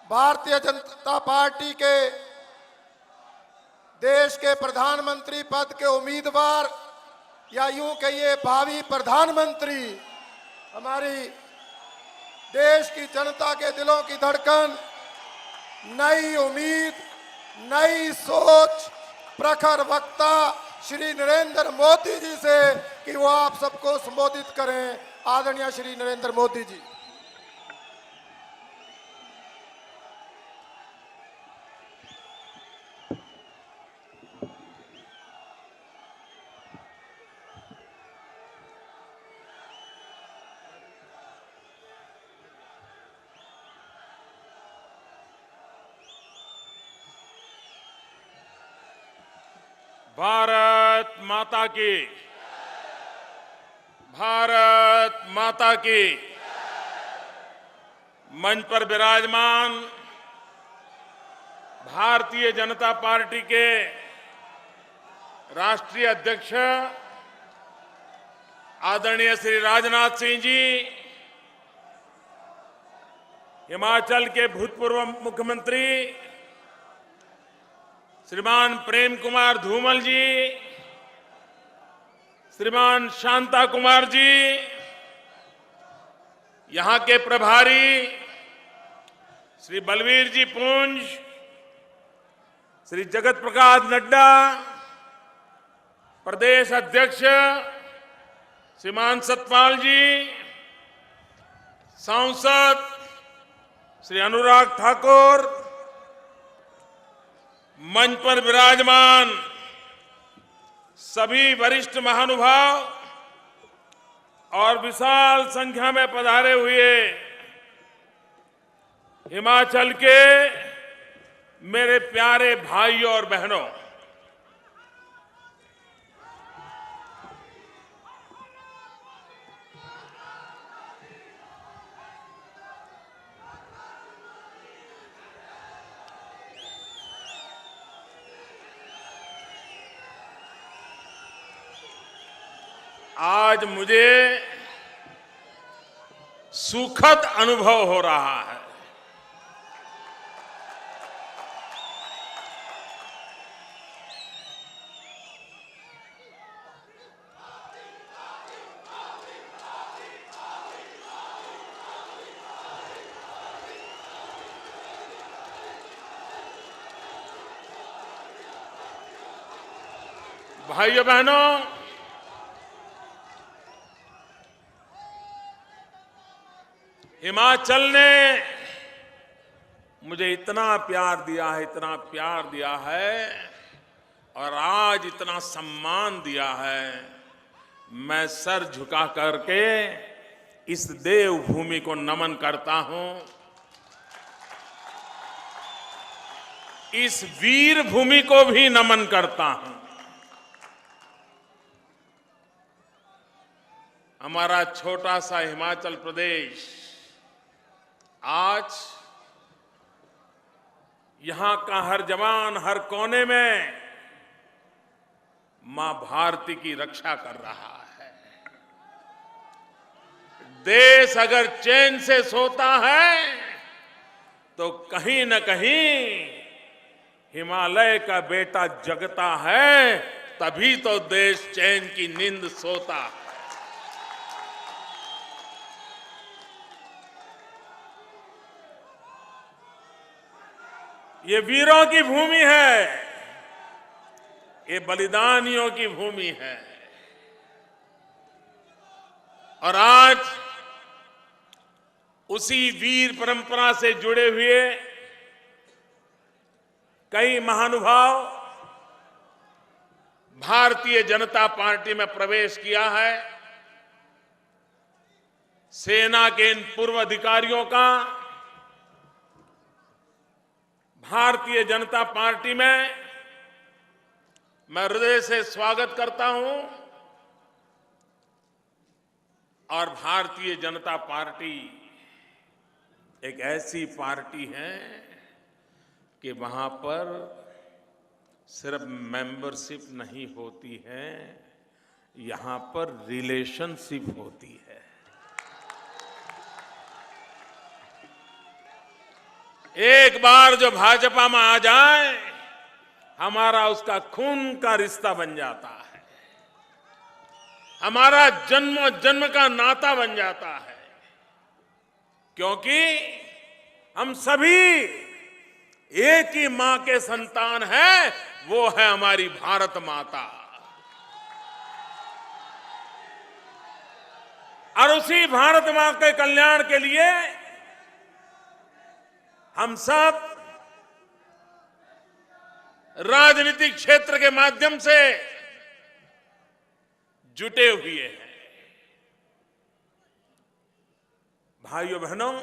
Bharatiya Janata party के देश के प्रधानमंत्री पद के उम्मीदवार या यूं कहिए भावी प्रधानमंत्री, हमारी देश की जनता के दिलों की धड़कन, नई उम्मीद, नई सोच, प्रखर वक्ता श्री नरेंद्र मोदी जी से कि वो आप सबको संबोधित करें। आदरणीय श्री नरेंद्र मोदी जी। भारत माता की, भारत माता की। मंच पर विराजमान भारतीय जनता पार्टी के राष्ट्रीय अध्यक्ष आदरणीय श्री राजनाथ सिंह जी, हिमाचल के भूतपूर्व मुख्यमंत्री श्रीमान प्रेम कुमार धूमल जी, श्रीमान शांता कुमार जी, यहां के प्रभारी श्री बलवीर जी पुंज, श्री जगत प्रकाश नड्डा, प्रदेश अध्यक्ष श्रीमान सतपाल जी, सांसद श्री अनुराग ठाकुर, मंच पर विराजमान सभी वरिष्ठ महानुभाव और विशाल संख्या में पधारे हुए हिमाचल के मेरे प्यारे भाइयों और बहनों, आज मुझे सुखद अनुभव हो रहा है। भाइयों बहनों, हिमाचल ने मुझे इतना प्यार दिया है, इतना प्यार दिया है और आज इतना सम्मान दिया है। मैं सर झुका करके इस देवभूमि को नमन करता हूं, इस वीर भूमि को भी नमन करता हूं। हमारा छोटा सा हिमाचल प्रदेश आज यहां का हर जवान हर कोने में मां भारती की रक्षा कर रहा है। देश अगर चैन से सोता है तो कहीं न कहीं हिमालय का बेटा जगता है, तभी तो देश चैन की नींद सोता है। ये वीरों की भूमि है, ये बलिदानियों की भूमि है और आज उसी वीर परंपरा से जुड़े हुए कई महानुभाव भारतीय जनता पार्टी में प्रवेश किया है। सेना के इन पूर्व अधिकारियों का भारतीय जनता पार्टी में मैं हृदय से स्वागत करता हूं और भारतीय जनता पार्टी एक ऐसी पार्टी है कि वहां पर सिर्फ मेंबरशिप नहीं होती है, यहां पर रिलेशनशिप होती है। एक बार जो भाजपा में आ जाए, हमारा उसका खून का रिश्ता बन जाता है, हमारा जन्म जन्म का नाता बन जाता है, क्योंकि हम सभी एक ही मां के संतान हैं, वो है हमारी भारत माता। और उसी भारत मां के कल्याण के लिए हम सब राजनीतिक क्षेत्र के माध्यम से जुटे हुए हैं। भाइयों बहनों,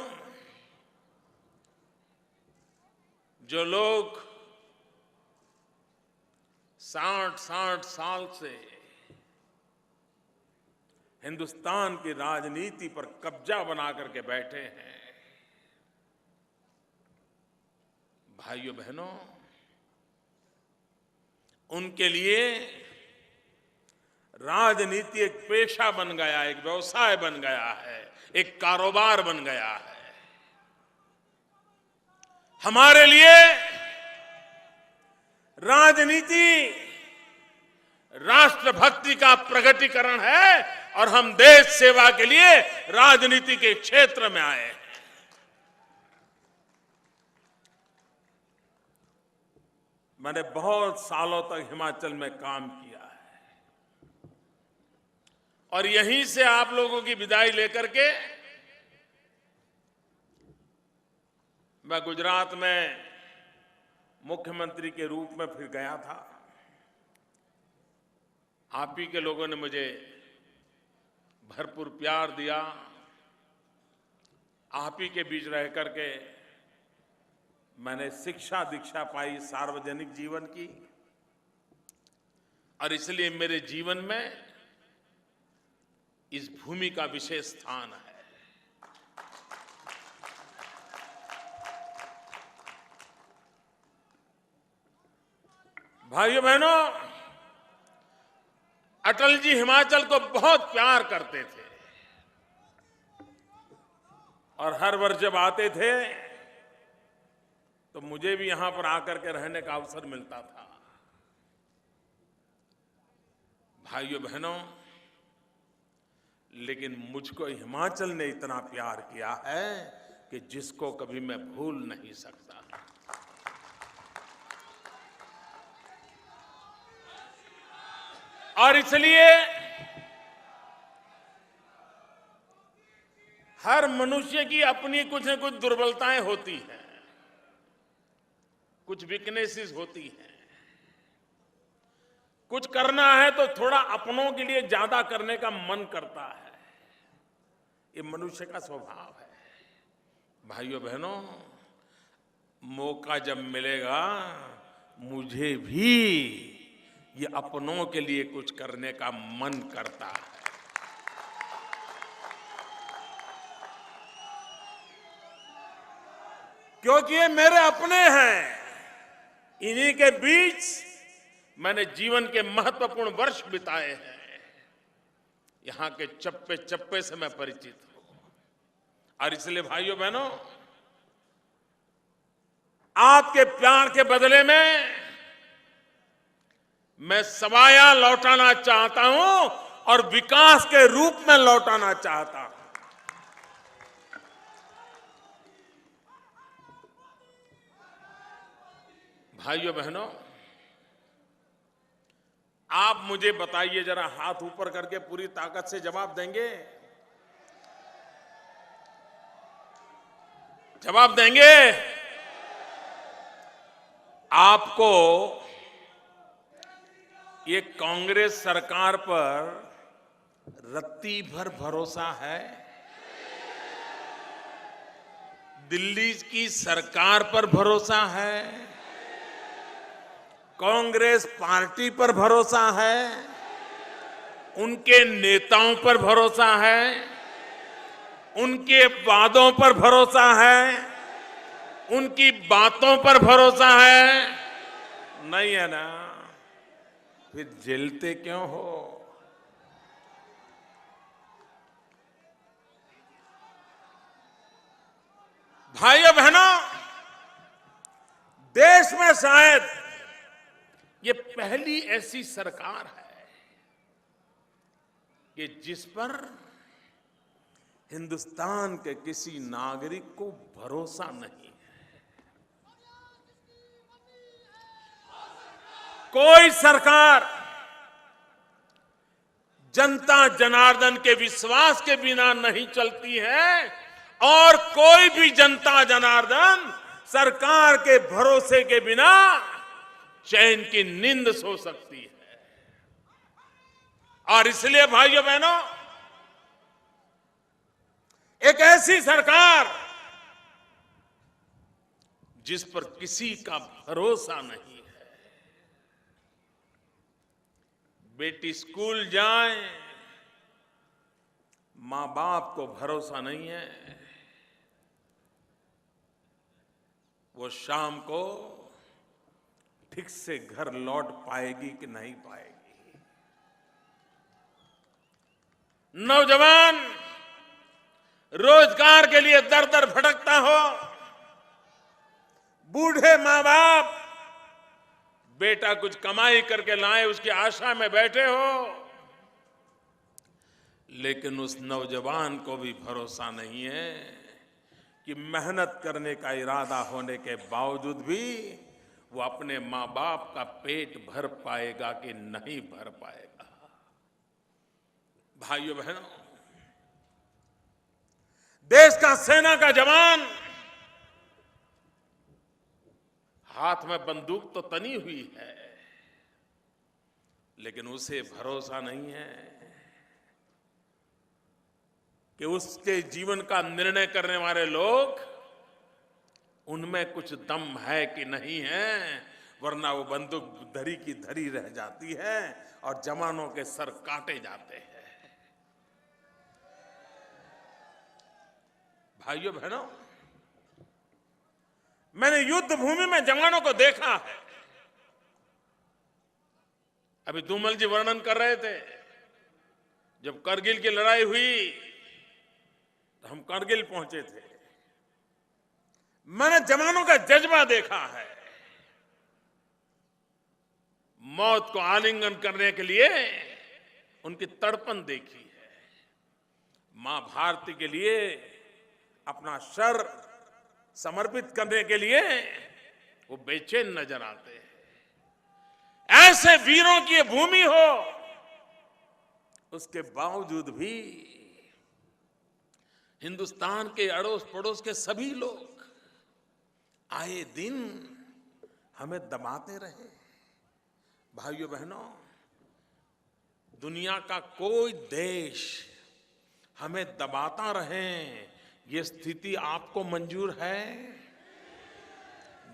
जो लोग 60 साल से हिंदुस्तान की राजनीति पर कब्जा बना करके बैठे हैं, भाइयों बहनों, उनके लिए राजनीति एक पेशा बन गया, एक व्यवसाय बन गया है, एक कारोबार बन गया है। हमारे लिए राजनीति राष्ट्रभक्ति का प्रकटीकरण है और हम देश सेवा के लिए राजनीति के क्षेत्र में आए हैं। मैंने बहुत सालों तक हिमाचल में काम किया है और यहीं से आप लोगों की विदाई लेकर के मैं गुजरात में मुख्यमंत्री के रूप में फिर गया था। आप ही के लोगों ने मुझे भरपूर प्यार दिया। आप ही के बीच रह करके मैंने शिक्षा दीक्षा पाई सार्वजनिक जीवन की, और इसलिए मेरे जीवन में इस भूमि का विशेष स्थान है। भाइयों बहनों, अटल जी हिमाचल को बहुत प्यार करते थे और हर वर्ष जब आते थे तो मुझे भी यहां पर आकर के रहने का अवसर मिलता था। भाइयों बहनों, लेकिन मुझको हिमाचल ने इतना प्यार किया है कि जिसको कभी मैं भूल नहीं सकता। और इसलिए हर मनुष्य की अपनी कुछ न कुछ दुर्बलताएं होती हैं, कुछ वीकनेसेस होती हैं। कुछ करना है तो थोड़ा अपनों के लिए ज्यादा करने का मन करता है, ये मनुष्य का स्वभाव है। भाइयों बहनों, मौका जब मिलेगा मुझे भी ये अपनों के लिए कुछ करने का मन करता है। क्योंकि ये मेरे अपने हैं, इन्हीं के बीच मैंने जीवन के महत्वपूर्ण वर्ष बिताए हैं। यहां के चप्पे चप्पे से मैं परिचित हूं। और इसलिए भाइयों बहनों, आपके प्यार के बदले में मैं सवाया लौटाना चाहता हूं और विकास के रूप में लौटाना चाहता हूं। भाइयों बहनों, आप मुझे बताइए, जरा हाथ ऊपर करके पूरी ताकत से जवाब देंगे? जवाब देंगे? आपको ये कांग्रेस सरकार पर रत्ती भर भरोसा है? दिल्ली की सरकार पर भरोसा है? कांग्रेस पार्टी पर भरोसा है? उनके नेताओं पर भरोसा है? उनके वादों पर भरोसा है? उनकी बातों पर भरोसा है? नहीं है ना? फिर जलते क्यों हो? भाइयों बहनों, देश में शायद ये पहली ऐसी सरकार है कि जिस पर हिंदुस्तान के किसी नागरिक को भरोसा नहीं है। कोई सरकार जनता जनार्दन के विश्वास के बिना नहीं चलती है और कोई भी जनता जनार्दन सरकार के भरोसे के बिना चैन की नींद सो सकती है। और इसलिए भाइयों बहनों, एक ऐसी सरकार जिस पर किसी का भरोसा नहीं है। बेटी स्कूल जाए, मां बाप को भरोसा नहीं है वो शाम को ठीक से घर लौट पाएगी कि नहीं पाएगी। नौजवान रोजगार के लिए दर दर भटकता हो, बूढ़े मां बाप बेटा कुछ कमाई करके लाए उसकी आशा में बैठे हो, लेकिन उस नौजवान को भी भरोसा नहीं है कि मेहनत करने का इरादा होने के बावजूद भी वो अपने मां बाप का पेट भर पाएगा कि नहीं भर पाएगा। भाइयों बहनों, देश का सेना का जवान हाथ में बंदूक तो तनी हुई है, लेकिन उसे भरोसा नहीं है कि उसके जीवन का निर्णय करने वाले लोग उनमें कुछ दम है कि नहीं है, वरना वो बंदूक धरी की धरी रह जाती है और जवानों के सर काटे जाते हैं। भाइयों बहनों, मैंने युद्ध भूमि में जवानों को देखा है। अभी धूमल जी वर्णन कर रहे थे, जब करगिल की लड़ाई हुई तो हम करगिल पहुंचे थे। मैंने जवानों का जज्बा देखा है, मौत को आलिंगन करने के लिए उनकी तड़पन देखी है, मां भारती के लिए अपना सर समर्पित करने के लिए वो बेचैन नजर आते हैं। ऐसे वीरों की भूमि हो, उसके बावजूद भी हिंदुस्तान के अड़ोस पड़ोस के सभी लोग आए दिन हमें दबाते रहे। भाइयों बहनों, दुनिया का कोई देश हमें दबाता रहे, ये स्थिति आपको मंजूर है?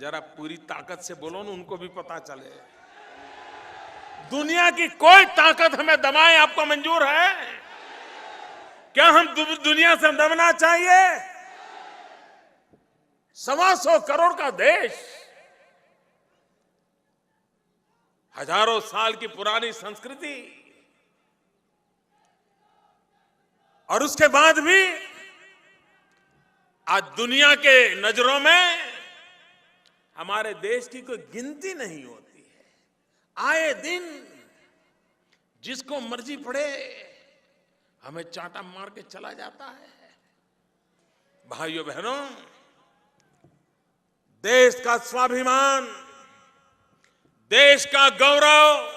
जरा पूरी ताकत से बोलो ना, उनको भी पता चले। दुनिया की कोई ताकत हमें दबाए आपको मंजूर है? क्या हम दुनिया से दबना चाहिए? 125 करोड़ का देश, हजारों साल की पुरानी संस्कृति, और उसके बाद भी आज दुनिया के नजरों में हमारे देश की कोई गिनती नहीं होती है। आए दिन जिसको मर्जी पड़े हमें चांटा मार के चला जाता है। भाइयों बहनों, देश का स्वाभिमान, देश का गौरव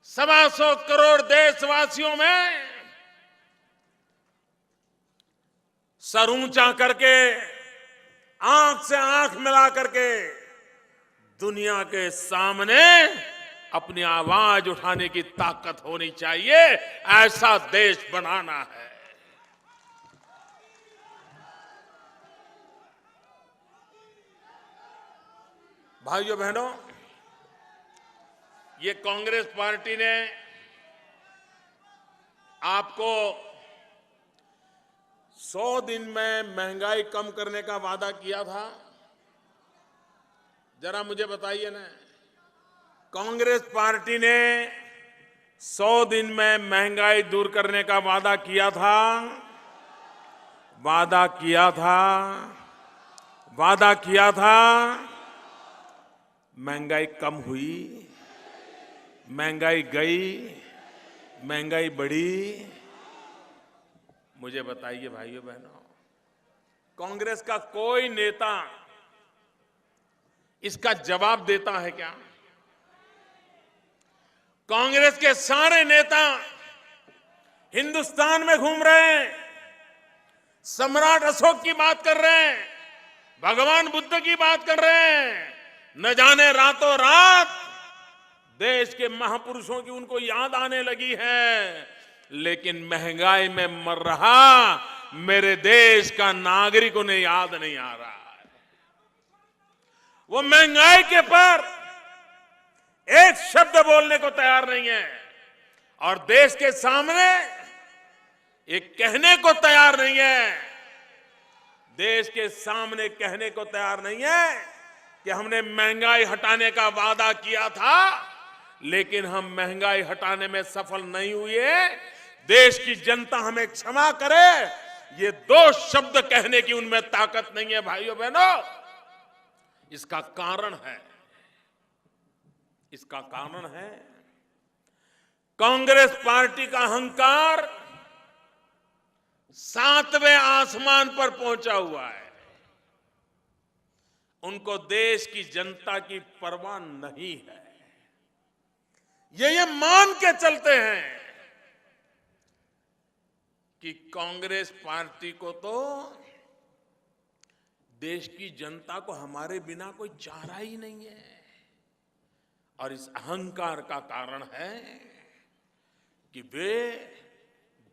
125 करोड़ देशवासियों में सर ऊंचा करके, आंख से आंख मिला करके दुनिया के सामने अपनी आवाज उठाने की ताकत होनी चाहिए। ऐसा देश बनाना है। भाइयों बहनों, ये कांग्रेस पार्टी ने आपको 100 दिन में महंगाई कम करने का वादा किया था। जरा मुझे बताइए ना, कांग्रेस पार्टी ने 100 दिन में महंगाई दूर करने का वादा किया था, वादा किया था, वादा किया था, महंगाई कम हुई, महंगाई गई, महंगाई बढ़ी? मुझे बताइए भाइयों बहनों, कांग्रेस का कोई नेता इसका जवाब देता है क्या? कांग्रेस के सारे नेता हिंदुस्तान में घूम रहे हैं, सम्राट अशोक की बात कर रहे हैं, भगवान बुद्ध की बात कर रहे हैं, न जाने रातों रात देश के महापुरुषों की उनको याद आने लगी है, लेकिन महंगाई में मर रहा मेरे देश का नागरिक उन्हें याद नहीं आ रहा है। वो महंगाई के पर एक शब्द बोलने को तैयार नहीं है और देश के सामने ये कहने को तैयार नहीं है, देश के सामने कहने को तैयार नहीं है कि हमने महंगाई हटाने का वादा किया था, लेकिन हम महंगाई हटाने में सफल नहीं हुए। देश की जनता हमें क्षमा करे, ये दो शब्द कहने की उनमें ताकत नहीं है भाइयों बहनों। इसका कारण है कांग्रेस पार्टी का अहंकार 7वें आसमान पर पहुंचा हुआ है। उनको देश की जनता की परवाह नहीं है। ये मान के चलते हैं कि कांग्रेस पार्टी को तो देश की जनता को हमारे बिना कोई चारा ही नहीं है। और इस अहंकार का कारण है कि वे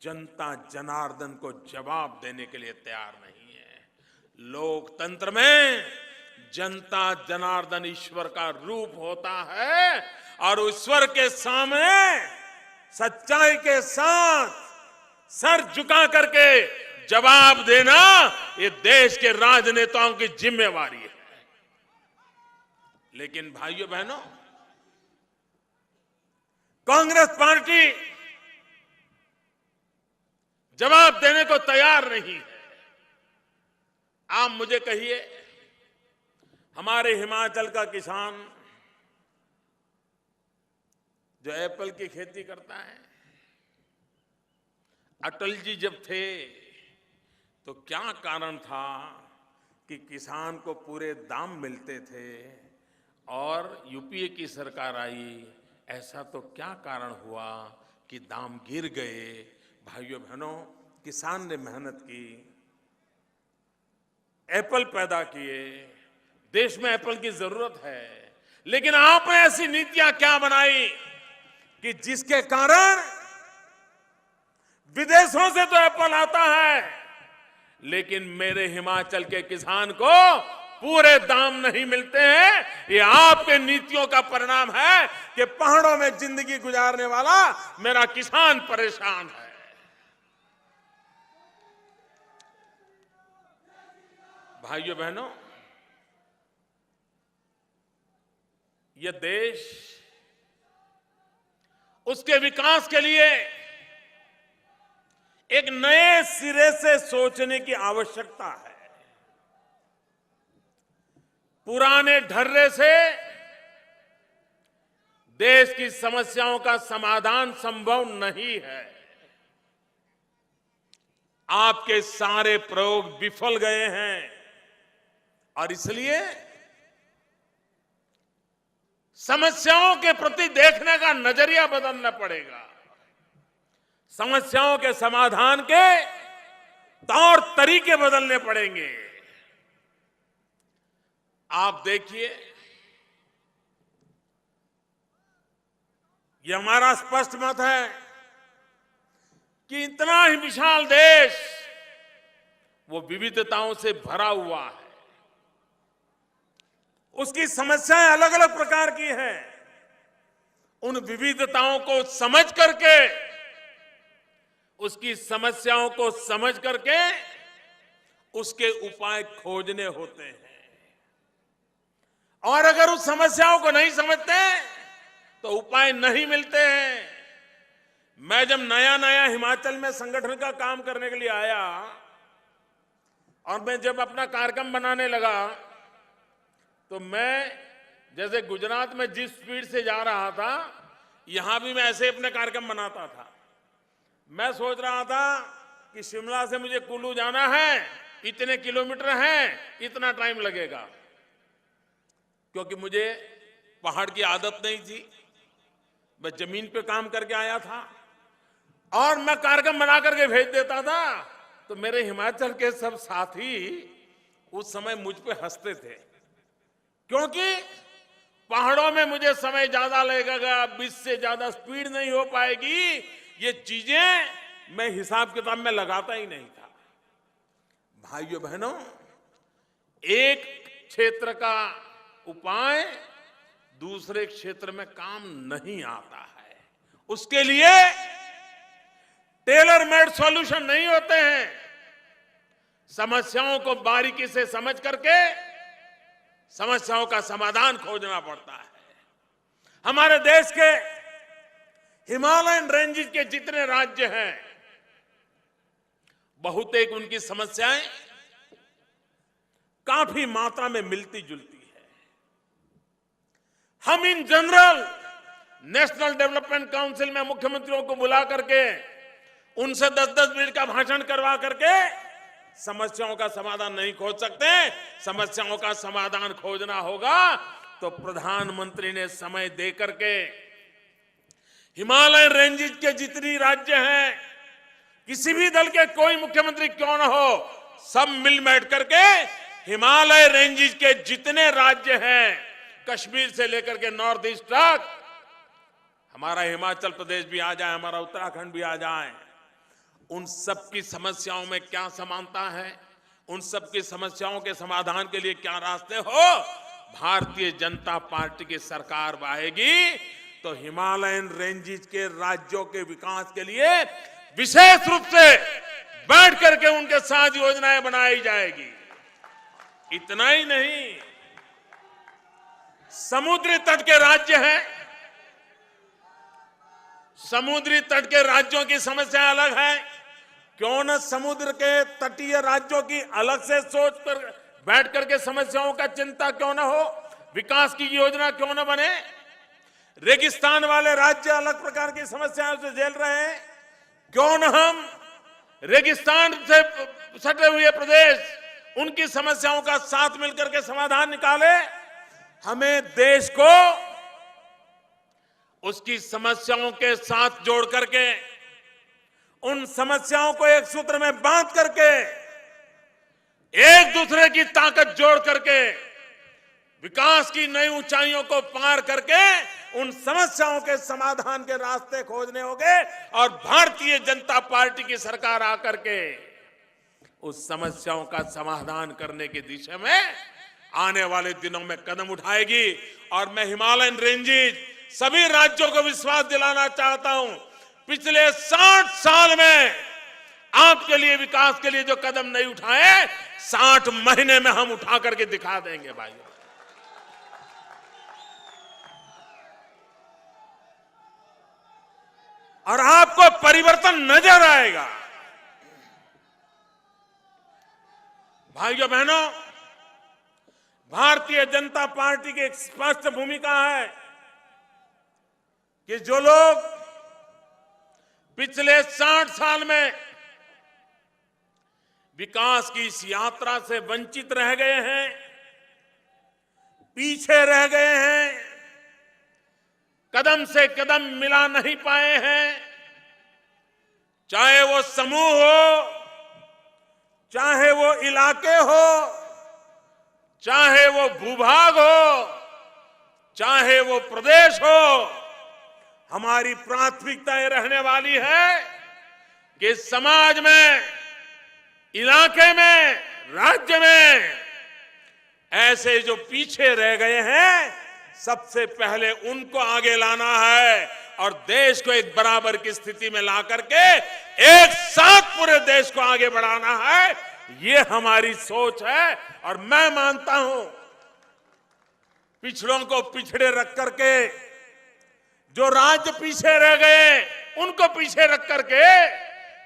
जनता जनार्दन को जवाब देने के लिए तैयार नहीं है। लोकतंत्र में जनता जनार्दन ईश्वर का रूप होता है और ईश्वर के सामने सच्चाई के साथ सर झुका करके जवाब देना ये देश के राजनेताओं की जिम्मेवारी है। लेकिन भाइयों बहनों, कांग्रेस पार्टी जवाब देने को तैयार नहीं है। आप मुझे कहिए, हमारे हिमाचल का किसान जो एप्पल की खेती करता है, अटल जी जब थे तो क्या कारण था कि किसान को पूरे दाम मिलते थे और यूपीए की सरकार आई, ऐसा तो क्या कारण हुआ कि दाम गिर गए? भाइयों बहनों, किसान ने मेहनत की, एप्पल पैदा किए, देश में एप्पल की जरूरत है, लेकिन आपने ऐसी नीतियां क्या बनाई कि जिसके कारण विदेशों से तो एप्पल आता है, लेकिन मेरे हिमाचल के किसान को पूरे दाम नहीं मिलते हैं। ये आपके नीतियों का परिणाम है कि पहाड़ों में जिंदगी गुजारने वाला मेरा किसान परेशान है। भाइयों बहनों, यह देश उसके विकास के लिए एक नए सिरे से सोचने की आवश्यकता है। पुराने ढर्रे से देश की समस्याओं का समाधान संभव नहीं है। आपके सारे प्रयोग विफल गए हैं और इसलिए समस्याओं के प्रति देखने का नजरिया बदलना पड़ेगा। समस्याओं के समाधान के तौर तरीके बदलने पड़ेंगे। आप देखिए, ये हमारा स्पष्ट मत है कि इतना ही विशाल देश वो विविधताओं से भरा हुआ है। उसकी समस्याएं अलग अलग प्रकार की हैं। उन विविधताओं को समझ करके, उसकी समस्याओं को समझ करके उसके उपाय खोजने होते हैं। और अगर उस समस्याओं को नहीं समझते तो उपाय नहीं मिलते हैं। मैं जब नया नया हिमाचल में संगठन का काम करने के लिए आया और मैं जब अपना कार्यक्रम बनाने लगा तो मैं जैसे गुजरात में जिस स्पीड से जा रहा था, यहां भी मैं ऐसे अपने कार्यक्रम बनाता था। मैं सोच रहा था कि शिमला से मुझे कुल्लू जाना है, इतने किलोमीटर हैं, इतना टाइम लगेगा, क्योंकि मुझे पहाड़ की आदत नहीं थी। मैं जमीन पे काम करके आया था और मैं कार्यक्रम बना करके भेज देता था, तो मेरे हिमाचल के सब साथी उस समय मुझ पे हंसते थे, क्योंकि पहाड़ों में मुझे समय ज्यादा लगेगा, 20 से ज्यादा स्पीड नहीं हो पाएगी, ये चीजें मैं हिसाब किताब में लगाता ही नहीं था। भाइयों बहनों, एक क्षेत्र का उपाय दूसरे क्षेत्र में काम नहीं आता है। उसके लिए टेलर मेड सॉल्यूशन नहीं होते हैं। समस्याओं को बारीकी से समझ करके समस्याओं का समाधान खोजना पड़ता है। हमारे देश के हिमालयन रेंजेस के जितने राज्य हैं, बहुतेक उनकी समस्याएं काफी मात्रा में मिलती जुलती है। हम in general national development council में मुख्यमंत्रियों को बुला करके उनसे 10-10 मिनट का भाषण करवा करके समस्याओं का समाधान नहीं खोज सकते। समस्याओं का समाधान खोजना होगा तो प्रधानमंत्री ने समय दे करके हिमालय रेंजेस के जितनी राज्य हैं, किसी भी दल के कोई मुख्यमंत्री क्यों ना हो, सब मिल बैठ करके हिमालय रेंजेस के जितने राज्य हैं, कश्मीर से लेकर के नॉर्थ ईस्ट तक, हमारा हिमाचल प्रदेश भी आ जाए, हमारा उत्तराखंड भी आ जाए, उन सब की समस्याओं में क्या समानता है, उन सब की समस्याओं के समाधान के लिए क्या रास्ते हो, भारतीय जनता पार्टी की सरकार आएगी तो हिमालयन रेंजेस के राज्यों के विकास के लिए विशेष रूप से बैठ करके उनके साथ योजनाएं बनाई जाएगी। इतना ही नहीं, समुद्री तट के राज्य हैं, समुद्री तट के राज्यों की समस्या अलग है। क्यों न समुद्र के तटीय राज्यों की अलग से सोच कर बैठ करके समस्याओं का चिंता क्यों न हो, विकास की योजना क्यों न बने। रेगिस्तान वाले राज्य अलग प्रकार की समस्याओं से झेल रहे हैं, क्यों न हम रेगिस्तान से सटे हुए प्रदेश, उनकी समस्याओं का साथ मिलकर के समाधान निकाले। हमें देश को उसकी समस्याओं के साथ जोड़ करके, उन समस्याओं को एक सूत्र में बांध करके, एक दूसरे की ताकत जोड़ करके, विकास की नई ऊंचाइयों को पार करके उन समस्याओं के समाधान के रास्ते खोजने होंगे। और भारतीय जनता पार्टी की सरकार आकर के उस समस्याओं का समाधान करने की दिशा में आने वाले दिनों में कदम उठाएगी। और मैं हिमालयन रेंजेस सभी राज्यों को विश्वास दिलाना चाहता हूं, पिछले 60 साल में आपके लिए विकास के लिए जो कदम नहीं उठाए, 60 महीने में हम उठा करके दिखा देंगे भाइयों। और आपको परिवर्तन नजर आएगा। भाइयों बहनों, भारतीय जनता पार्टी की एक स्पष्ट भूमिका है कि जो लोग पिछले 60 साल में विकास की इस यात्रा से वंचित रह गए हैं, पीछे रह गए हैं, कदम से कदम मिला नहीं पाए हैं, चाहे वो समूह हो, चाहे वो इलाके हो, चाहे वो भूभाग हो, चाहे वो प्रदेश हो, हमारी प्राथमिकता ये रहने वाली है कि समाज में, इलाके में, राज्य में ऐसे जो पीछे रह गए हैं, सबसे पहले उनको आगे लाना है और देश को एक बराबर की स्थिति में ला करके एक साथ पूरे देश को आगे बढ़ाना है। ये हमारी सोच है। और मैं मानता हूं, पिछड़ों को पिछड़े रख करके, जो राज्य पीछे रह गए उनको पीछे रख करके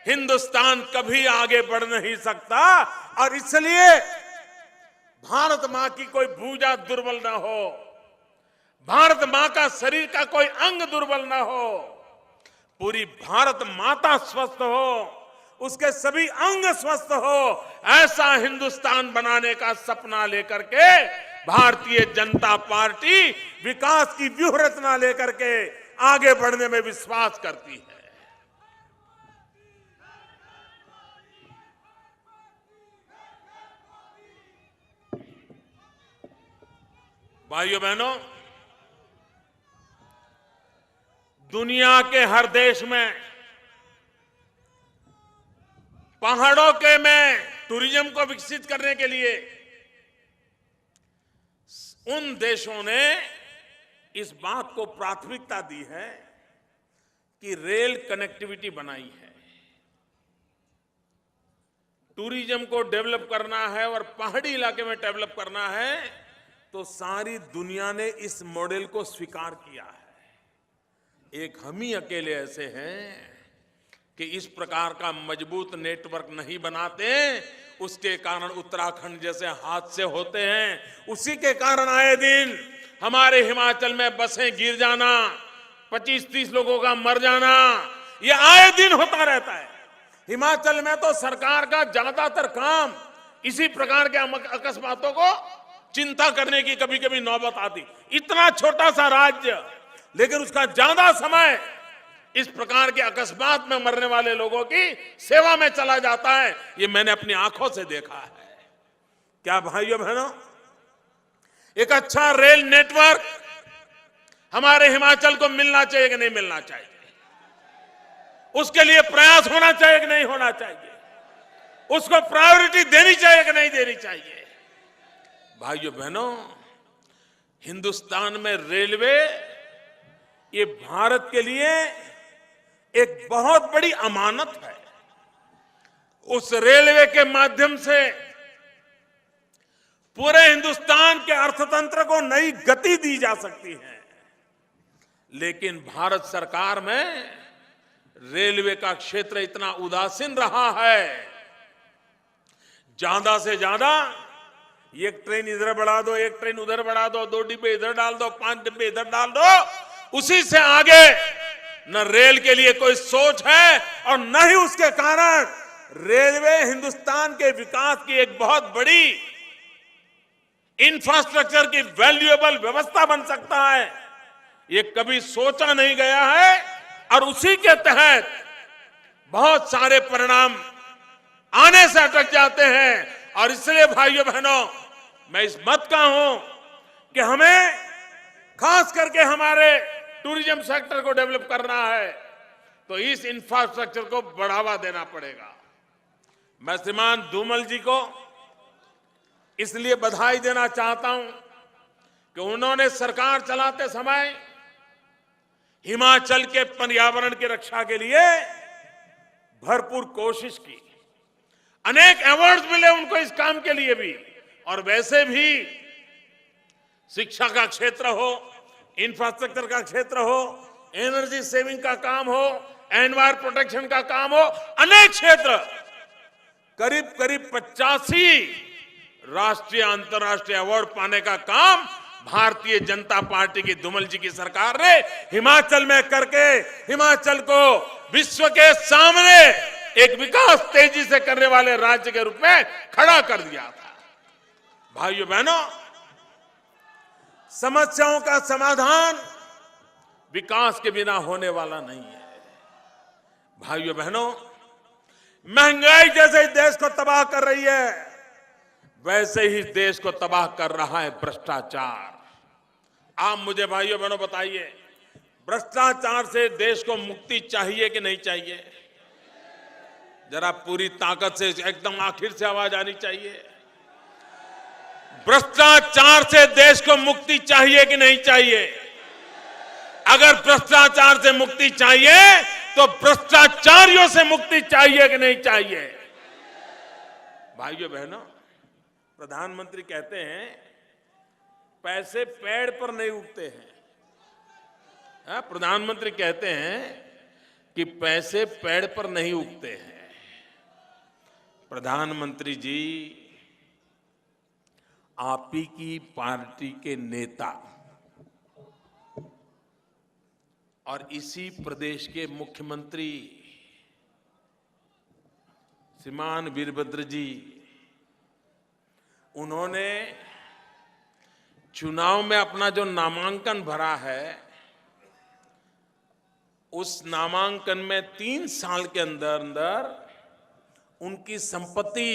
हिंदुस्तान कभी आगे बढ़ नहीं सकता। और इसलिए भारत मां की कोई भुजा दुर्बल ना हो, भारत मां का शरीर का कोई अंग दुर्बल ना हो, पूरी भारत माता स्वस्थ हो, उसके सभी अंग स्वस्थ हो, ऐसा हिंदुस्तान बनाने का सपना लेकर के भारतीय जनता पार्टी विकास की व्यूह रचना लेकर के आगे बढ़ने में विश्वास करती है। भाइयों बहनों, दुनिया के हर देश में पहाड़ों के में टूरिज्म को विकसित करने के लिए उन देशों ने इस बात को प्राथमिकता दी है कि रेल कनेक्टिविटी बनाई है। टूरिज्म को डेवलप करना है और पहाड़ी इलाके में डेवलप करना है, तो सारी दुनिया ने इस मॉडल को स्वीकार किया है। एक हम ही अकेले ऐसे हैं कि इस प्रकार का मजबूत नेटवर्क नहीं बनाते, उसके कारण उत्तराखंड जैसे हादसे होते हैं। उसी के कारण आए दिन हमारे हिमाचल में बसें गिर जाना, 25-30 लोगों का मर जाना, ये आए दिन होता रहता है। हिमाचल में तो सरकार का ज्यादातर काम इसी प्रकार के अकस्मातों को चिंता करने की कभी कभी नौबत आती। इतना छोटा सा राज्य, लेकिन उसका ज्यादा समय इस प्रकार के अकस्मात में मरने वाले लोगों की सेवा में चला जाता है। ये मैंने अपनी आंखों से देखा है। क्या भाइयों बहनों, एक अच्छा रेल नेटवर्क हमारे हिमाचल को मिलना चाहिए कि नहीं मिलना चाहिए? उसके लिए प्रयास होना चाहिए कि नहीं होना चाहिए? उसको प्रायोरिटी देनी चाहिए कि नहीं देनी चाहिए? भाइयों बहनों, हिंदुस्तान में रेलवे ये भारत के लिए एक बहुत बड़ी अमानत है। उस रेलवे के माध्यम से पूरे हिंदुस्तान के अर्थतंत्र को नई गति दी जा सकती है। लेकिन भारत सरकार में रेलवे का क्षेत्र इतना उदासीन रहा है। ज्यादा से ज्यादा एक ट्रेन इधर बढ़ा दो, एक ट्रेन उधर बढ़ा दो, 2 डिब्बे इधर डाल दो, 5 डिब्बे इधर डाल दो, उसी से आगे न रेल के लिए कोई सोच है और न ही उसके कारण रेलवे हिंदुस्तान के विकास की एक बहुत बड़ी इंफ्रास्ट्रक्चर की वैल्यूएबल व्यवस्था बन सकता है। ये कभी सोचा नहीं गया है और उसी के तहत बहुत सारे परिणाम आने से अटक जाते हैं। और इसलिए भाइयों बहनों, मैं इस मत का हूं कि हमें खास करके हमारे टूरिज्म सेक्टर को डेवलप करना है, तो इस इंफ्रास्ट्रक्चर को बढ़ावा देना पड़ेगा। मैं श्रीमान धूमल जी को इसलिए बधाई देना चाहता हूं कि उन्होंने सरकार चलाते समय हिमाचल के पर्यावरण की रक्षा के लिए भरपूर कोशिश की। अनेक अवार्ड्स मिले उनको इस काम के लिए भी। और वैसे भी शिक्षा का क्षेत्र हो, इंफ्रास्ट्रक्चर का क्षेत्र हो, एनर्जी सेविंग का काम हो, एनवायर प्रोटेक्शन का काम हो, अनेक क्षेत्र, करीब करीब 85 राष्ट्रीय अंतर्राष्ट्रीय अवार्ड पाने का काम भारतीय जनता पार्टी की धूमल जी की सरकार ने हिमाचल में करके हिमाचल को विश्व के सामने एक विकास तेजी से करने वाले राज्य के रूप में खड़ा कर दिया था। भाइयों बहनों, समस्याओं का समाधान विकास के बिना होने वाला नहीं है। भाइयों बहनों, महंगाई जैसे देश को तबाह कर रही है, वैसे ही देश को तबाह कर रहा है भ्रष्टाचार। आप मुझे भाइयों बहनों बताइए, भ्रष्टाचार से देश को मुक्ति चाहिए कि नहीं चाहिए? जरा पूरी ताकत से एकदम आखिर से आवाज आनी चाहिए। भ्रष्टाचार से देश को मुक्ति चाहिए कि नहीं चाहिए? अगर भ्रष्टाचार से मुक्ति चाहिए तो भ्रष्टाचारियों से मुक्ति चाहिए कि नहीं चाहिए? भाइयों बहनों, प्रधानमंत्री कहते हैं पैसे पेड़ पर नहीं उगते हैं। प्रधानमंत्री कहते हैं कि पैसे पेड़ पर नहीं उगते हैं। प्रधानमंत्री जी, आप ही की पार्टी के नेता और इसी प्रदेश के मुख्यमंत्री श्रीमान वीरभद्र जी, उन्होंने चुनाव में अपना जो नामांकन भरा है, उस नामांकन में 3 साल के अंदर अंदर उनकी संपत्ति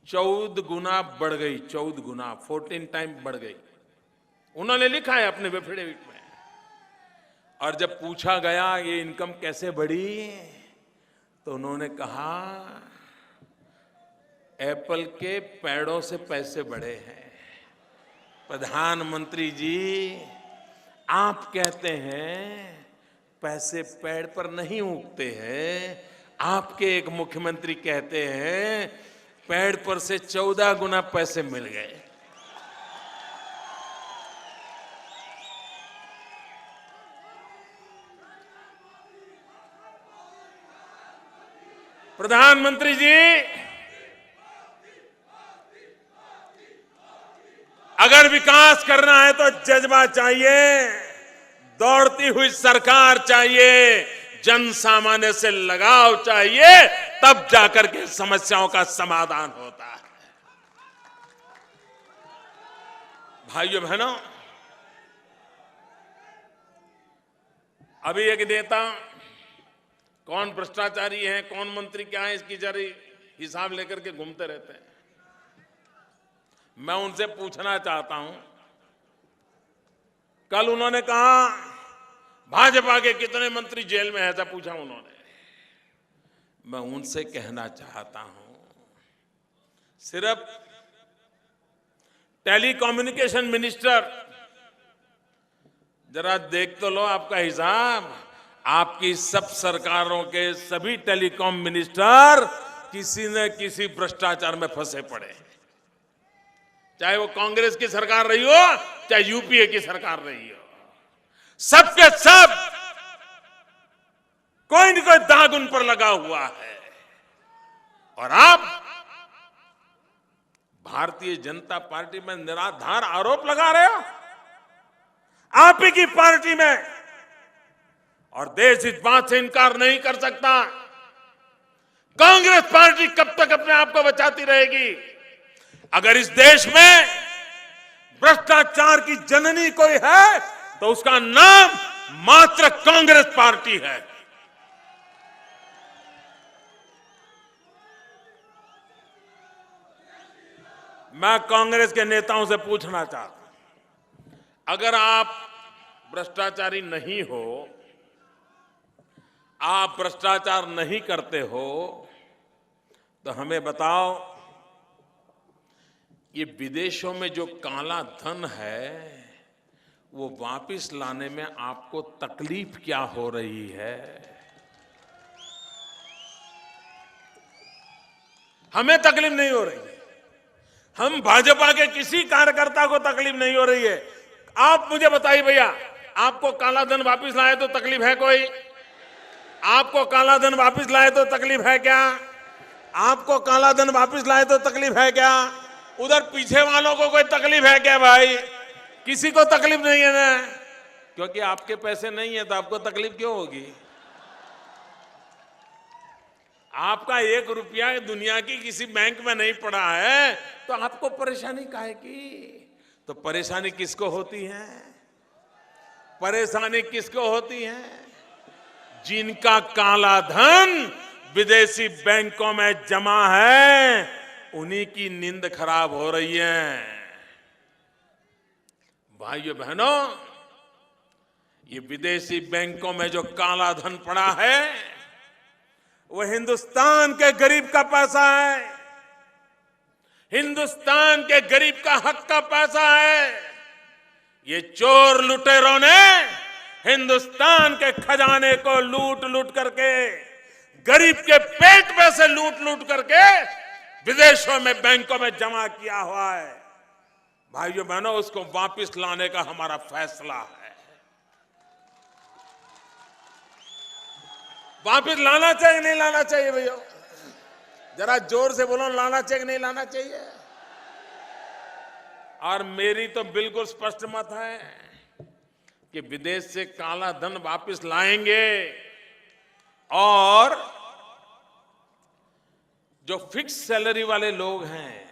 14 गुना बढ़ गई। 14 गुना, 14 टाइम बढ़ गई। उन्होंने लिखा है अपने एफिडेविट में। और जब पूछा गया ये इनकम कैसे बढ़ी, तो उन्होंने कहा एप्पल के पेड़ों से पैसे बढ़े हैं। प्रधानमंत्री जी, आप कहते हैं पैसे पेड़ पर नहीं उगते हैं, आपके एक मुख्यमंत्री कहते हैं पेड़ पर से 14 गुना पैसे मिल गए। प्रधानमंत्री जी, अगर विकास करना है तो जज्बा चाहिए, दौड़ती हुई सरकार चाहिए, जन सामान्य से लगाव चाहिए, तब जाकर के समस्याओं का समाधान होता है। भाइयों बहनों, अभी एक नेता कौन भ्रष्टाचारी है, कौन मंत्री क्या है, इसकी जरी हिसाब लेकर के घूमते रहते हैं। मैं उनसे पूछना चाहता हूं, कल उन्होंने कहा भाजपा के कितने मंत्री जेल में है, ऐसा पूछा उन्होंने। मैं उनसे कहना चाहता हूं, सिर्फ टेलीकम्युनिकेशन मिनिस्टर, जरा देख तो लो आपका हिसाब। आपकी सब सरकारों के सभी टेलीकॉम मिनिस्टर किसी न किसी भ्रष्टाचार में फंसे पड़े हैं, चाहे वो कांग्रेस की सरकार रही हो, चाहे यूपीए की सरकार रही हो। सबके सब कोई न कोई दाग उन पर लगा हुआ है। और आप भारतीय जनता पार्टी में निराधार आरोप लगा रहे हो, आप ही की पार्टी में। और देश इस बात से इनकार नहीं कर सकता, कांग्रेस पार्टी कब तक अपने आप को बचाती रहेगी? अगर इस देश में भ्रष्टाचार की जननी कोई है तो उसका नाम मात्र कांग्रेस पार्टी है। मैं कांग्रेस के नेताओं से पूछना चाहता हूं, अगर आप भ्रष्टाचारी नहीं हो, आप भ्रष्टाचार नहीं करते हो, तो हमें बताओ, ये विदेशों में जो काला धन है वो वापस लाने में आपको तकलीफ क्या हो रही है? हमें तकलीफ नहीं हो रही है, हम भाजपा के किसी कार्यकर्ता को तकलीफ नहीं हो रही है। आप मुझे बताइए भैया, आपको काला धन वापस लाए तो तकलीफ है कोई? आपको काला धन वापस लाए तो तकलीफ है क्या? आपको काला धन वापस लाए तो तकलीफ है क्या? उधर पीछे वालों को कोई तकलीफ है क्या भाई? किसी को तकलीफ नहीं है ना, क्योंकि आपके पैसे नहीं है तो आपको तकलीफ क्यों होगी? आपका 1 रुपया दुनिया की किसी बैंक में नहीं पड़ा है तो आपको परेशानी काहे की? तो परेशानी किसको होती है? परेशानी किसको होती है? जिनका काला धन विदेशी बैंकों में जमा है, उन्हीं की नींद खराब हो रही है। भाइयों बहनों, ये विदेशी बैंकों में जो काला धन पड़ा है वो हिंदुस्तान के गरीब का पैसा है, हिंदुस्तान के गरीब का हक का पैसा है। ये चोर लुटेरों ने हिंदुस्तान के खजाने को लूट लूट करके, गरीब के पेट में से लूट लूट करके विदेशों में बैंकों में जमा किया हुआ है। भाइयों बहनों, उसको वापस लाने का हमारा फैसला है। वापस लाना चाहिए नहीं लाना चाहिए भैया? जरा जोर से बोलो, लाना चाहिए नहीं लाना चाहिए? और मेरी तो बिल्कुल स्पष्ट मत है, कि विदेश से काला धन वापस लाएंगे और जो फिक्स सैलरी वाले लोग हैं,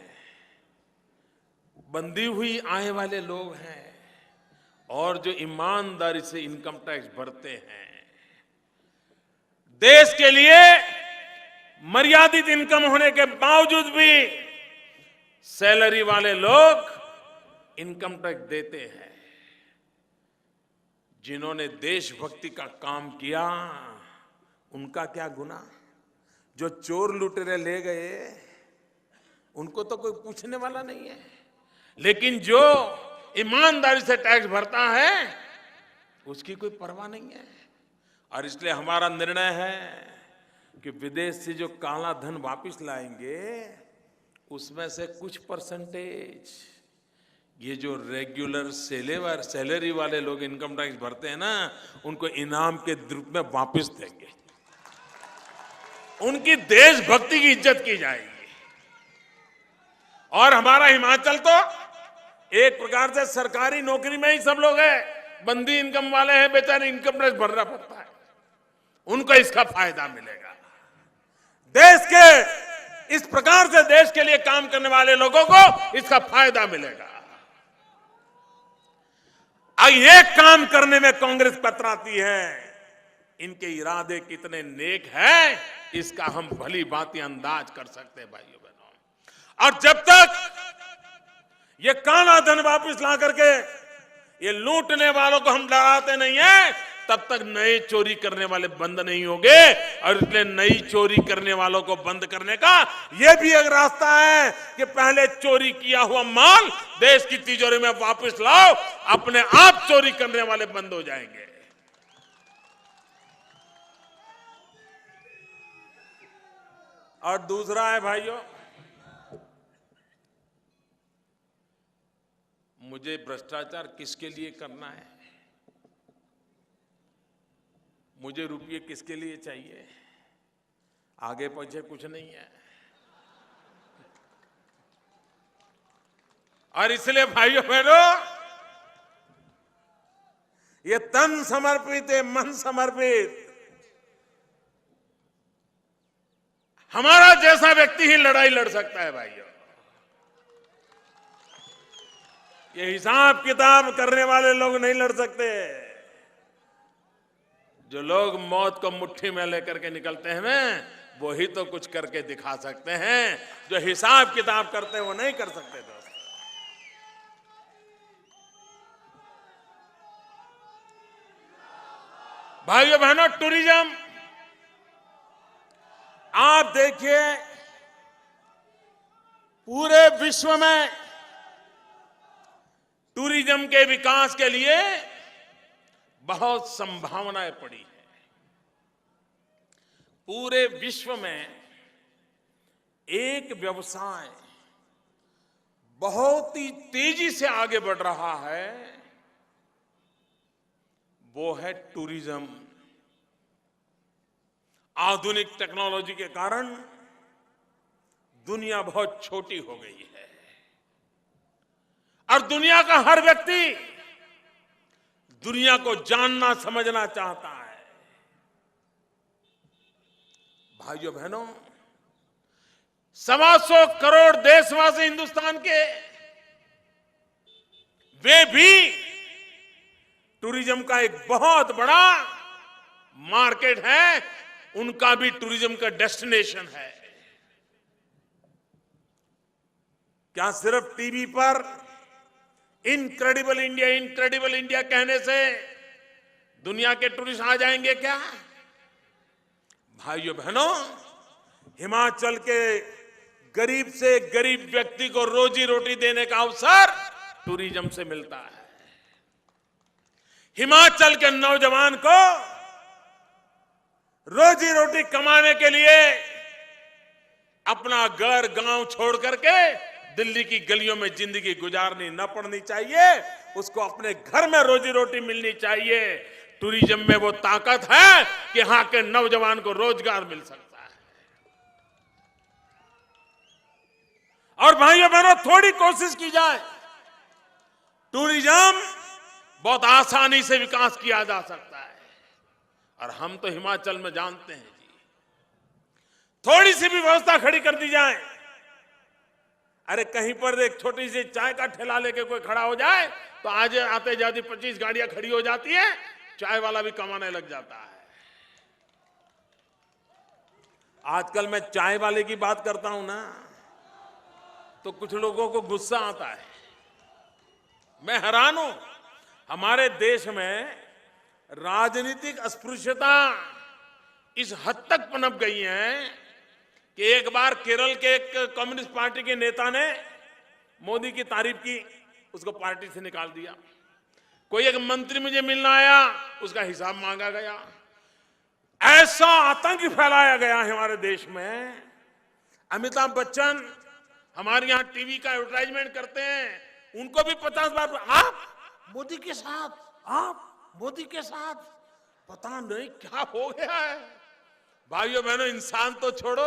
बंधी हुई आय वाले लोग हैं और जो ईमानदारी से इनकम टैक्स भरते हैं, देश के लिए मर्यादित इनकम होने के बावजूद भी सैलरी वाले लोग इनकम टैक्स देते हैं। जिन्होंने देशभक्ति का काम किया उनका क्या गुनाह? जो चोर लुटेरे ले गए उनको तो कोई पूछने वाला नहीं है, लेकिन जो ईमानदारी से टैक्स भरता है उसकी कोई परवाह नहीं है। और इसलिए हमारा निर्णय है कि विदेश से जो काला धन वापस लाएंगे उसमें से कुछ परसेंटेज ये जो रेगुलर सैलरी वाले लोग इनकम टैक्स भरते हैं ना, उनको इनाम के रूप में वापस देंगे। उनकी देशभक्ति की इज्जत की जाएगी। और हमारा हिमाचल तो एक प्रकार से सरकारी नौकरी में ही सब लोग हैं, बंदी इनकम वाले हैं, बेचारे इनकम टैक्स भरना पड़ता है, उनको इसका फायदा मिलेगा। देश के इस प्रकार से देश के लिए काम करने वाले लोगों को इसका फायदा मिलेगा। अब ये काम करने में कांग्रेस कतराती है, इनके इरादे कितने नेक हैं इसका हम भली भांति अंदाज कर सकते हैं भाइयों बहनों। और जब तक ये काला धन वापस ला करके ये लूटने वालों को हम डराते नहीं है, तब तक नए चोरी करने वाले बंद नहीं होंगे। और इसलिए नई चोरी करने वालों को बंद करने का यह भी एक रास्ता है कि पहले चोरी किया हुआ माल देश की तिजोरी में वापस लाओ, अपने आप चोरी करने वाले बंद हो जाएंगे। और दूसरा है भाइयों, मुझे भ्रष्टाचार किसके लिए करना है, मुझे रुपये किसके लिए चाहिए, आगे पीछे कुछ नहीं है। और इसलिए भाइयों बहनों, ये तन समर्पित है, मन समर्पित हमारा जैसा व्यक्ति ही लड़ाई लड़ सकता है भाइयों। ये हिसाब किताब करने वाले लोग नहीं लड़ सकते। जो लोग मौत को मुट्ठी में लेकर के निकलते हैं ना, वो ही तो कुछ करके दिखा सकते हैं। जो हिसाब किताब करते हैं वो नहीं कर सकते दोस्त। भाइयों बहनों, टूरिज्म आप देखिए, पूरे विश्व में टूरिज्म के विकास के लिए बहुत संभावनाएं पड़ी है। पूरे विश्व में एक व्यवसाय बहुत ही तेजी से आगे बढ़ रहा है, वो है टूरिज्म। आधुनिक टेक्नोलॉजी के कारण दुनिया बहुत छोटी हो गई है और दुनिया का हर व्यक्ति दुनिया को जानना समझना चाहता है। भाइयों बहनों, 125 करोड़ देशवासी हिंदुस्तान के, वे भी टूरिज्म का एक बहुत बड़ा मार्केट है, उनका भी टूरिज्म का डेस्टिनेशन है। क्या सिर्फ टीवी पर इनक्रेडिबल इंडिया कहने से दुनिया के टूरिस्ट आ जाएंगे क्या? भाइयों बहनों, हिमाचल के गरीब से गरीब व्यक्ति को रोजी रोटी देने का अवसर टूरिज्म से मिलता है। हिमाचल के नौजवान को रोजी रोटी कमाने के लिए अपना घर गांव छोड़ करके दिल्ली की गलियों में जिंदगी गुजारनी न पड़नी चाहिए, उसको अपने घर में रोजी रोटी मिलनी चाहिए। टूरिज्म में वो ताकत है कि यहां के नौजवान को रोजगार मिल सकता है। और भाइयों बहनों, थोड़ी कोशिश की जाए, टूरिज्म बहुत आसानी से विकास किया जा सकता है। और हम तो हिमाचल में जानते हैं जी, थोड़ी सी भी व्यवस्था खड़ी कर दी जाए, अरे कहीं पर एक छोटी सी चाय का ठेला लेके कोई खड़ा हो जाए तो आज आते जाती 25 गाड़ियां खड़ी हो जाती है, चाय वाला भी कमाने लग जाता है। आजकल मैं चाय वाले की बात करता हूं ना, तो कुछ लोगों को गुस्सा आता है। मैं हैरान हूं, हमारे देश में राजनीतिक अस्पृश्यता इस हद तक पनप गई है कि एक बार केरल के एक कम्युनिस्ट पार्टी के नेता ने मोदी की तारीफ की, उसको पार्टी से निकाल दिया। कोई एक मंत्री मुझे मिलने आया, उसका हिसाब मांगा गया। ऐसा आतंक फैलाया गया है हमारे देश में। अमिताभ बच्चन हमारे यहां टीवी का एडवर्टाइजमेंट करते हैं, उनको भी 50 बार आप मोदी के साथ, आप मोदी के साथ, पता नहीं क्या हो गया है। भाइयों बहनों, इंसान तो छोड़ो,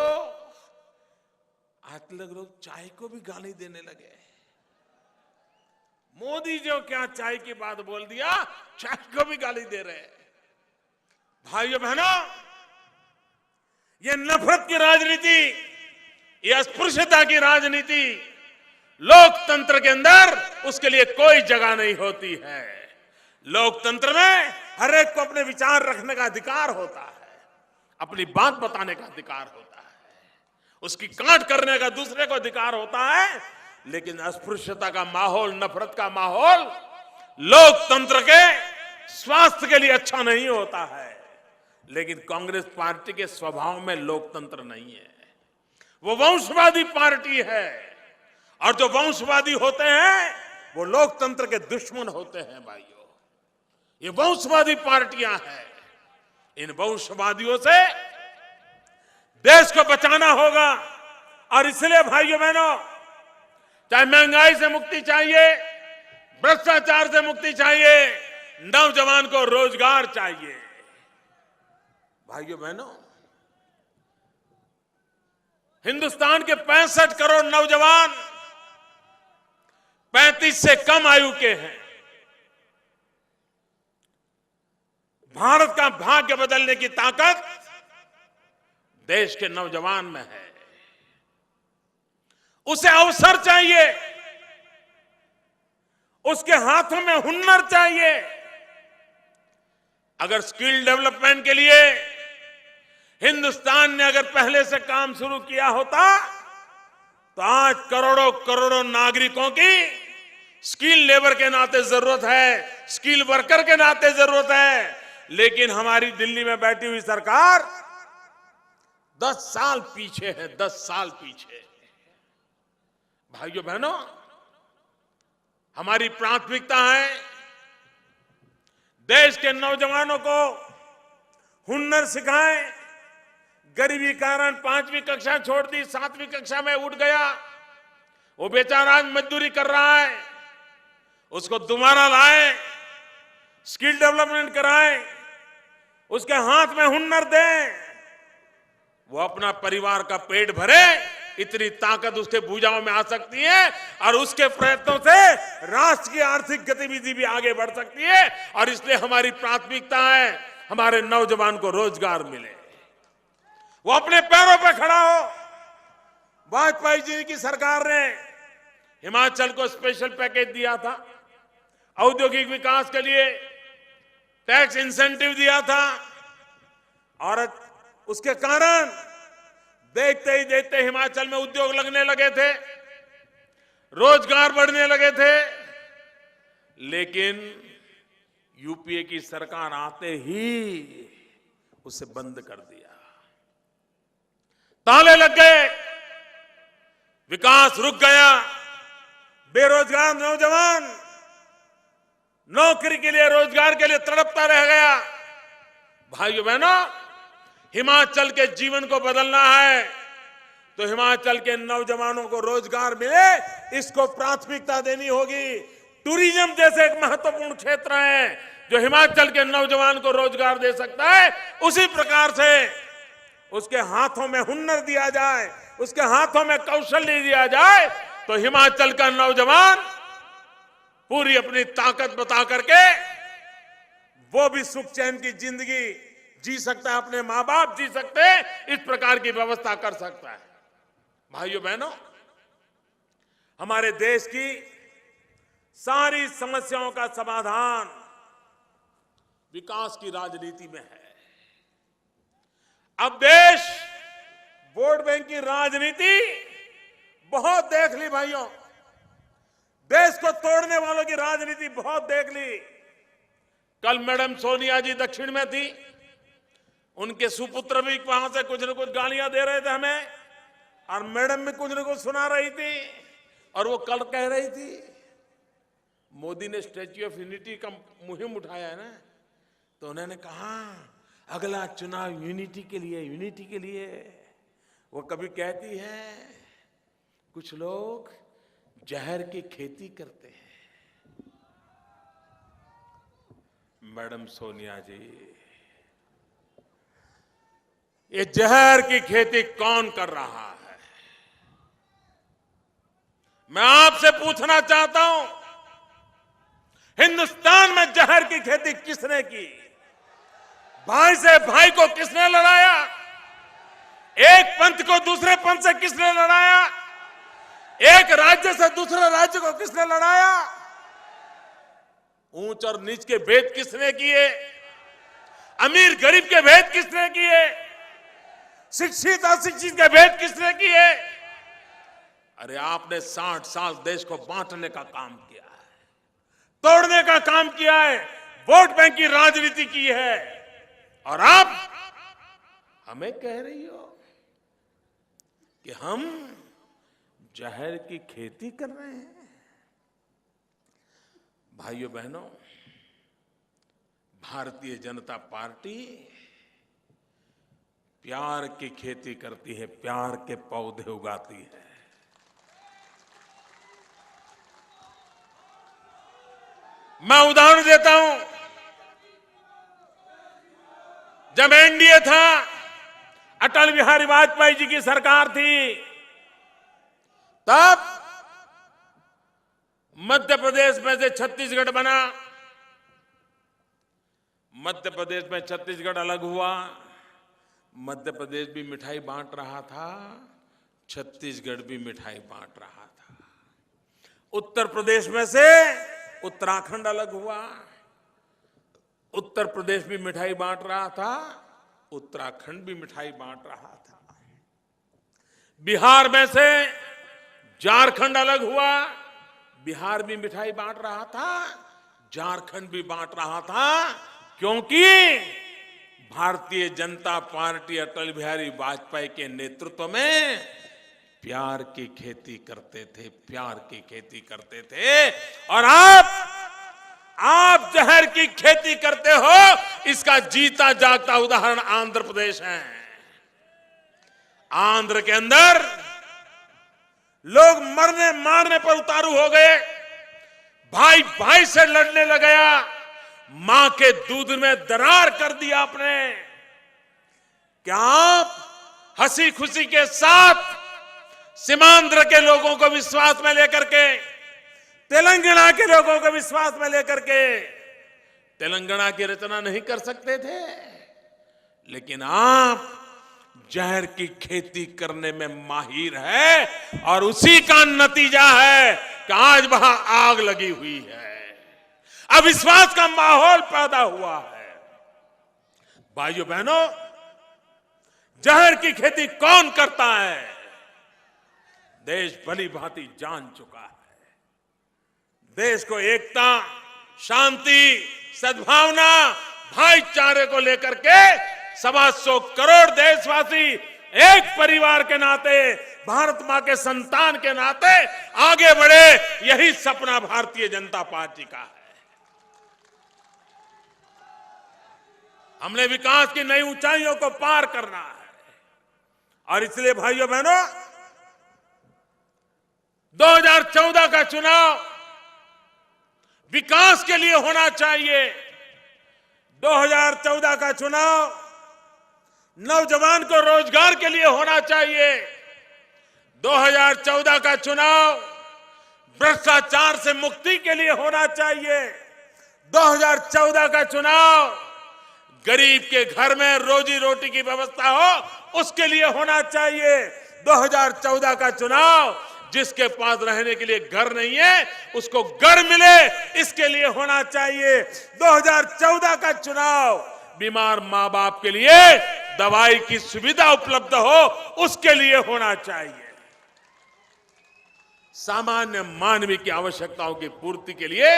आज लोग चाय को भी गाली देने लगे। मोदी जो क्या चाय की बात बोल दिया, चाय को भी गाली दे रहे हैं। भाइयों बहनों, ये नफरत की राजनीति, ये अस्पृश्यता की राजनीति लोकतंत्र के अंदर उसके लिए कोई जगह नहीं होती है। लोकतंत्र में हर एक को अपने विचार रखने का अधिकार होता है, अपनी बात बताने का अधिकार होता है, उसकी काट करने का दूसरे को अधिकार होता है। लेकिन अस्पृश्यता का माहौल, नफरत का माहौल लोकतंत्र के स्वास्थ्य के लिए अच्छा नहीं होता है। लेकिन कांग्रेस पार्टी के स्वभाव में लोकतंत्र नहीं है, वो वंशवादी पार्टी है। और जो वंशवादी होते हैं वो लोकतंत्र के दुश्मन होते हैं। भाइयों, ये वंशवादी पार्टियां हैं, इन वंशवादियों से देश को बचाना होगा। और इसलिए भाइयों बहनों, चाहे महंगाई से मुक्ति चाहिए, भ्रष्टाचार से मुक्ति चाहिए, नौजवान को रोजगार चाहिए। भाइयों बहनों, हिंदुस्तान के 65 करोड़ नौजवान 35 से कम आयु के हैं। भारत का भाग्य बदलने की ताकत देश के नौजवान में है। उसे अवसर चाहिए, उसके हाथों में हुनर चाहिए। अगर स्किल डेवलपमेंट के लिए हिंदुस्तान ने अगर पहले से काम शुरू किया होता तो आज करोड़ों करोड़ों नागरिकों की स्किल लेबर के नाते जरूरत है, स्किल वर्कर के नाते जरूरत है। लेकिन हमारी दिल्ली में बैठी हुई सरकार 10 साल पीछे है, 10 साल पीछे। भाइयों बहनों, हमारी प्राथमिकता है देश के नौजवानों को हुनर सिखाएं। गरीबी कारण 5वीं कक्षा छोड़ दी, 7वीं कक्षा में उठ गया, वो बेचारा आज मजदूरी कर रहा है, उसको दोबारा लाएं, स्किल डेवलपमेंट कराएं, उसके हाथ में हुनर दें, वो अपना परिवार का पेट भरे। इतनी ताकत उसके भुजाओं में आ सकती है और उसके प्रयत्नों से राष्ट्र की आर्थिक गतिविधि भी आगे बढ़ सकती है। और इसलिए हमारी प्राथमिकता है हमारे नौजवान को रोजगार मिले, वो अपने पैरों पर खड़ा हो। वाजपेयी जी की सरकार ने हिमाचल को स्पेशल पैकेज दिया था, औद्योगिक विकास के लिए टैक्स इंसेंटिव दिया था, और उसके कारण देखते ही देखते हिमाचल में उद्योग लगने लगे थे, रोजगार बढ़ने लगे थे। लेकिन यूपीए की सरकार आते ही उसे बंद कर दिया, ताले लग गए, विकास रुक गया। बेरोजगार नौजवान नौकरी के लिए, रोजगार के लिए तड़पता रह गया। भाइयों बहनों, हिमाचल के जीवन को बदलना है तो हिमाचल के नौजवानों को रोजगार मिले, इसको प्राथमिकता देनी होगी। टूरिज्म जैसे एक महत्वपूर्ण क्षेत्र है जो हिमाचल के नौजवान को रोजगार दे सकता है, उसी प्रकार से उसके हाथों में हुनर दिया जाए, उसके हाथों में कौशल्य दिया जाए, तो हिमाचल का नौजवान पूरी अपनी ताकत बता करके वो भी सुख चैन की जिंदगी जी सकता है, अपने मां बाप जी सकते हैं, इस प्रकार की व्यवस्था कर सकता है। भाइयों बहनों, हमारे देश की सारी समस्याओं का समाधान विकास की राजनीति में है। अब देश वोट बैंक की राजनीति बहुत देख ली भाइयों, देश को तोड़ने वालों की राजनीति बहुत देख ली। कल मैडम सोनिया जी दक्षिण में थी, उनके सुपुत्र भी वहां से कुछ न कुछ गालियां दे रहे थे हमें, और मैडम भी कुछ न कुछ सुना रही थी। और वो कल कह रही थी, मोदी ने स्टैच्यू ऑफ यूनिटी का मुहिम उठाया है ना, तो उन्होंने कहा अगला चुनाव यूनिटी के लिए, यूनिटी के लिए। वो कभी कहती है कुछ लोग जहर की खेती करते हैं। मैडम सोनिया जी, ये जहर की खेती कौन कर रहा है? मैं आपसे पूछना चाहता हूं, हिंदुस्तान में जहर की खेती किसने की? भाई से भाई को किसने लड़ाया? एक पंथ को दूसरे पंथ से किसने लड़ाया? एक राज्य से दूसरे राज्य को किसने लड़ाया? ऊंच और नीच के भेद किसने किए? अमीर गरीब के भेद किसने किए? शिक्षित अशिक्षित के भेद किसने किए? अरे आपने 60 साल देश को बांटने का काम किया है, तोड़ने का काम किया है, वोट बैंक की राजनीति की है, और आप हमें कह रही हो कि हम जहर की खेती कर रहे हैं। भाइयों बहनों, भारतीय जनता पार्टी प्यार की खेती करती है, प्यार के पौधे उगाती है। मैं उदाहरण देता हूं, जब एनडीए था, अटल बिहारी वाजपेयी जी की सरकार थी, तब मध्य प्रदेश में से छत्तीसगढ़ बना। मध्य प्रदेश में छत्तीसगढ़ अलग हुआ, मध्य प्रदेश भी मिठाई बांट रहा था, छत्तीसगढ़ भी मिठाई बांट रहा था। उत्तर प्रदेश में से उत्तराखंड अलग हुआ, उत्तर प्रदेश भी मिठाई बांट रहा था, उत्तराखंड भी मिठाई बांट रहा था। बिहार में से झारखंड अलग हुआ, बिहार भी मिठाई बांट रहा था, झारखंड भी बांट रहा था, क्योंकि भारतीय जनता पार्टी अटल बिहारी वाजपेयी के नेतृत्व में प्यार की खेती करते थे, प्यार की खेती करते थे। और आप जहर की खेती करते हो, इसका जीता जागता उदाहरण आंध्र प्रदेश है। आंध्र के अंदर लोग मरने मारने पर उतारू हो गए, भाई भाई से लड़ने लग गया, मां के दूध में दरार कर दिया आपने। क्या आप हंसी खुशी के साथ सीमांध्र के लोगों को विश्वास में लेकर के, तेलंगाना के लोगों को विश्वास में लेकर के तेलंगाना की रचना नहीं कर सकते थे? लेकिन आप जहर की खेती करने में माहिर है, और उसी का नतीजा है कि आज वहां आग लगी हुई है, अविश्वास का माहौल पैदा हुआ है। भाइयों बहनों, जहर की खेती कौन करता है? देश भली भांति जान चुका है। देश को एकता, शांति, सद्भावना, भाईचारे को लेकर के 125 करोड़ देशवासी एक परिवार के नाते, भारत मां के संतान के नाते आगे बढ़े, यही सपना भारतीय जनता पार्टी का है। हमने विकास की नई ऊंचाइयों को पार करना है, और इसलिए भाइयों बहनों, 2014 का चुनाव विकास के लिए होना चाहिए। 2014 का चुनाव नौजवान को रोजगार के लिए होना चाहिए। 2014 का चुनाव भ्रष्टाचार से मुक्ति के लिए होना चाहिए। 2014 का चुनाव गरीब के घर में रोजी रोटी की व्यवस्था हो उसके लिए होना चाहिए। 2014 का चुनाव जिसके पास रहने के लिए घर नहीं है उसको घर मिले इसके लिए होना चाहिए। 2014 का चुनाव बीमार मां बाप के लिए दवाई की सुविधा उपलब्ध हो उसके लिए होना चाहिए। सामान्य मानवीय की आवश्यकताओं की पूर्ति के लिए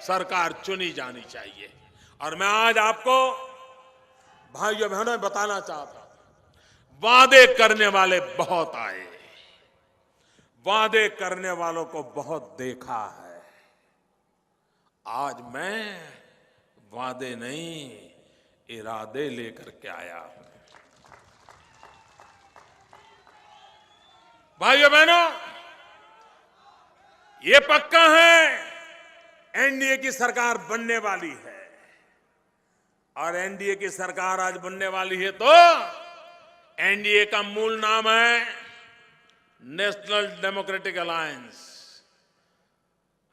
सरकार चुनी जानी चाहिए। और मैं आज आपको भाइयों बहनों बताना चाहता हूं, वादे करने वाले बहुत आए, वादे करने वालों को बहुत देखा है। आज मैं वादे नहीं इरादे लेकर के आया हूं। भाइयों बहनों, ये पक्का है एनडीए की सरकार बनने वाली है। और एनडीए की सरकार आज बनने वाली है तो एनडीए का मूल नाम है नेशनल डेमोक्रेटिक अलायंस।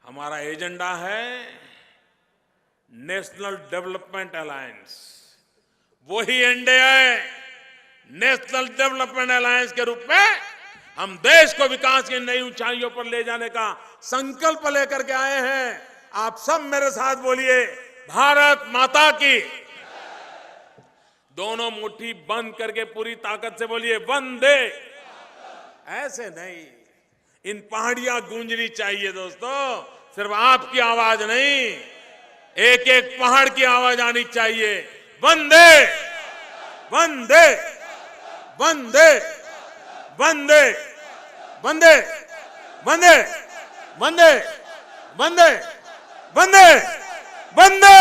हमारा एजेंडा है नेशनल डेवलपमेंट अलायंस। वही एनडीए है, नेशनल डेवलपमेंट अलायंस के रूप में हम देश को विकास की नई ऊंचाइयों पर ले जाने का संकल्प लेकर के आए हैं। आप सब मेरे साथ बोलिए, भारत माता की। दोनों मुट्ठी बंद करके पूरी ताकत से बोलिए, वंदे। ऐसे नहीं, इन पहाड़ियां गूंजनी चाहिए दोस्तों, सिर्फ आपकी आवाज नहीं, एक एक पहाड़ की आवाज आनी चाहिए। वंदे वंदे वंदे वंदे वंदे वंदे वंदे वंदे वंदे वंदे।